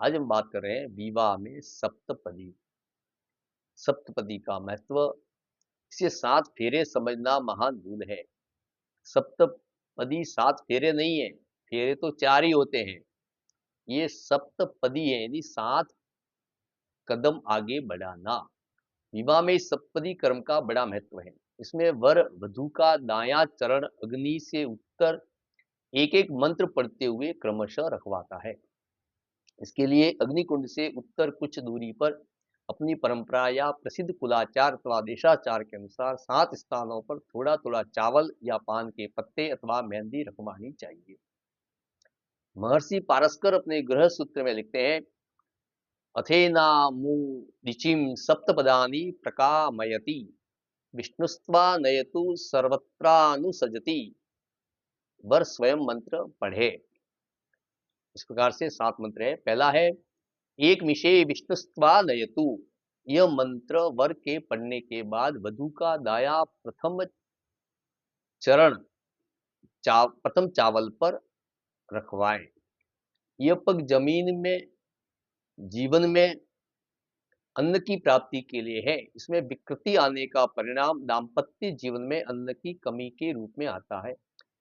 आज हम बात कर रहे हैं विवाह में सप्तपदी। सप्तपदी का महत्व, इसे 7 फेरे समझना महान भूल है। सप्तपदी 7 फेरे नहीं है, फेरे तो 4 ही होते हैं। ये सप्तपदी है यानी 7 कदम आगे बढ़ाना। विवाह में इस सप्तपदी कर्म का बड़ा महत्व है। इसमें वर वधू का दायां चरण अग्नि से उत्तर एक-एक मंत्र पढ़ते हुए क्रमशः रखवाता है। इसके लिए अग्निकुंड से उत्तर कुछ दूरी पर अपनी परंपरा या प्रसिद्ध कुलाचार अथवा देशाचार के अनुसार 7 स्थानों पर थोड़ा-थोड़ा चावल या पान के पत्ते अथवा मेहंदी रखवानी चाहिए। महर्षि पारस्कर अपने गृह सूत्र में लिखते हैं, अथेनामुदिचिं सप्तपदानि प्रकामयति विष्णुस्त्वा नयतु सर्वत्रानुसजति। वर स्वयं मंत्र पढ़े। इस प्रकार से 7 मंत्र है। पहला है, एक मिषे विष्णुस्त्वा नयतु। यह मंत्र वर के पढ़ने के बाद वधू का दाया चरण प्रथम चावल पर रखवाएं। यह पग जमीन में जीवन में अन्न की प्राप्ति के लिए है। इसमें विकृति आने का परिणाम दाम्पत्य जीवन में अन्न की कमी के रूप में आता है।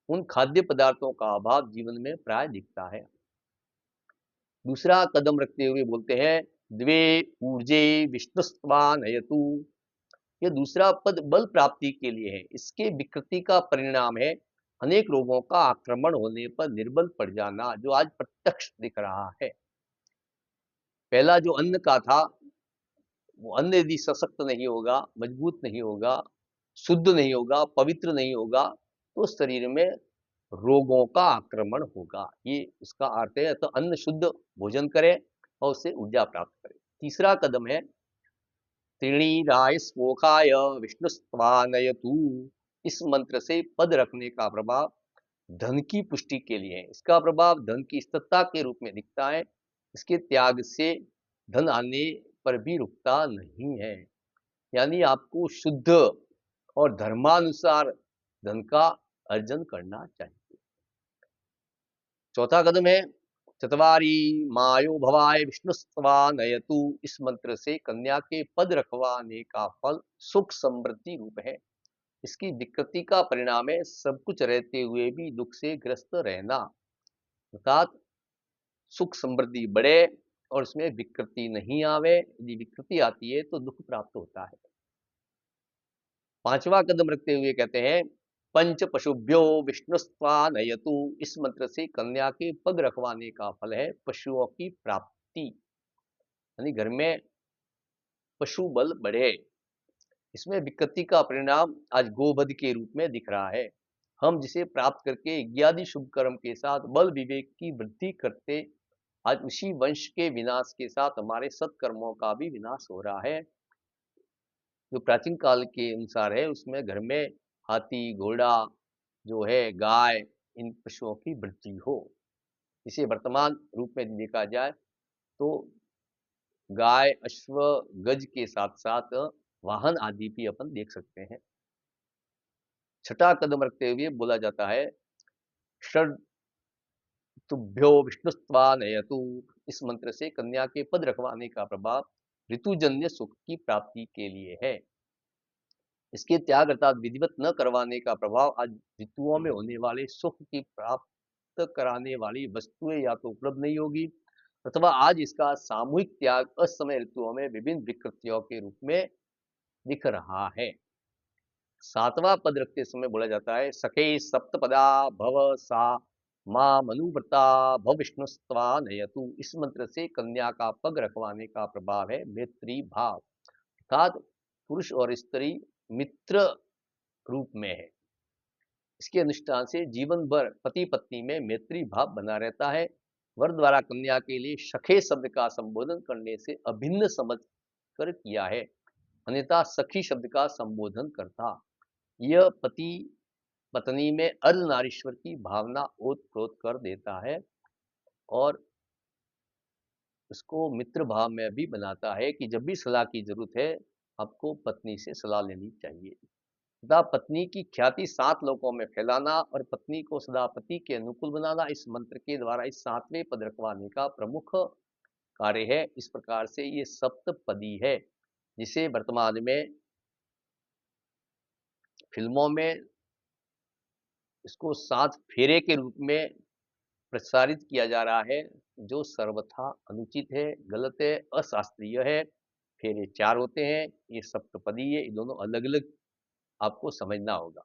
उन खाद्य पदार्थों का अभाव जीवन में प्राय दिखता है। दूसरा कदम रखते हुए बोलते हैं, द्वे ऊर्जे विष्णुस्त्वा नयतु। यह दूसरा पद बल प्राप्ति के लिए है। इसके विकृति का परिणाम है अनेक रोगों का आक्रमण होने पर निर्बल पड़ जाना, जो आज प्रत्यक्ष दिख रहा है। पहला जो अन्न का था, वो अन्न यदि सशक्त नहीं होगा, मजबूत नहीं होगा, शुद्ध नहीं होगा, पवित्र नहीं होगा, तो शरीर में रोगों का आक्रमण होगा। ये इसका अर्थ है। तो अन्न शुद्ध भोजन करें और उससे ऊर्जा प्राप्त करें। तीसरा कदम है, त्रीणीराय स्वोकाय विष्णुस्त्वानयतु। इस मंत्र से पद रखने का प्रभाव धन की पुष्टि के लिए है। इसका प्रभाव धन की स्थिरता के रूप में दिखता है। इसके त्याग से धन आने पर भी रुकता नहीं है। यानी आपको शुद्ध और धर्मानुसार धन का अर्जन करना चाहिए। चौथा कदम है, चतवारी मायो भवाय विष्णुस्त्वा नयतु। इस मंत्र से कन्या के पद रखवाने का फल सुख समृद्धि रूप है। इसकी विकृति का परिणाम है सब कुछ रहते हुए भी दुख से ग्रस्त रहना, अर्थात सुख समृद्धि बढ़े और इसमें विकृति नहीं आवे। यदि विकृति आती है तो दुख प्राप्त होता है। पांचवा कदम रखते हुए कहते हैं, पंच पशुभ्यो विष्णुस्त्वा नयतु। इस मंत्र से कन्या के पग रखवाने का फल है पशुओं की प्राप्ति, यानी घर में पशु बल बढ़े। इसमें विकृति का परिणाम आज गोवध के रूप में दिख रहा है। हम जिसे प्राप्त करके यज्ञादि शुभ कर्म के साथ बल विवेक की वृद्धि करते, आज उसी वंश के विनाश के साथ हमारे सत्कर्मों का भी विनाश हो रहा है। जो प्राचीन काल के अनुसार है, उसमें घर में हाथी घोड़ा जो है, गाय, इन पशुओं की वृद्धि हो। इसे वर्तमान रूप में देखा जाए तो गाय, अश्व, गज के साथ साथ वाहन आदि भी अपन देख सकते हैं। छठा कदम रखते हुए बोला जाता है, षड तुभ्यो विष्णुस्त्वा नयतु। इस मंत्र से कन्या के पद रखवाने का प्रभाव ऋतुजन्य सुख की प्राप्ति के लिए है। इसके त्याग अर्थात विधिवत न करवाने का प्रभाव आज ऋतुओं में होने वाले सुख की प्राप्त कराने वाली वस्तुएं या तो उपलब्ध नहीं होगी, अथवा आज इसका सामूहिक त्याग असमय ऋतुओं में विभिन्न विकृतियों के रूप में दिख रहा है। सातवां पद रखते समय बोला जाता है, सखे सप्तपदा भव सा मां मनुव्रता भव विष्णुस्त्वा नयतु। इस मंत्र से कन्या का पग रखवाने का प्रभाव है मैत्री भाव, अर्थात पुरुष और स्त्री मित्र रूप में है। इसके अनुष्ठान से जीवन भर पति पत्नी में मैत्री भाव बना रहता है। वर द्वारा कन्या के लिए सखे शब्द का संबोधन करने से अभिन्न समझ कर किया है, अन्यथा सखी शब्द का संबोधन करता। यह पति पत्नी में अर्धनारीश्वर की भावना ओत-प्रोत कर देता है और उसको मित्र भाव में भी बनाता है कि जब भी सलाह की जरूरत है, आपको पत्नी से सलाह लेनी चाहिए। तथा पत्नी की ख्याति 7 लोकों में फैलाना और पत्नी को सदा पति के अनुकूल बनाना, इस मंत्र के द्वारा इस 7वें पद रखवाने का प्रमुख कार्य है। इस प्रकार से ये सप्तपदी है, जिसे वर्तमान में फ़िल्मों में इसको 7 फेरे के रूप में प्रसारित किया जा रहा है, जो सर्वथा अनुचित है, गलत है, अशास्त्रीय है। फेरे 4 होते हैं, ये सप्तपदी है, ये दोनों अलग-अलग आपको समझना होगा।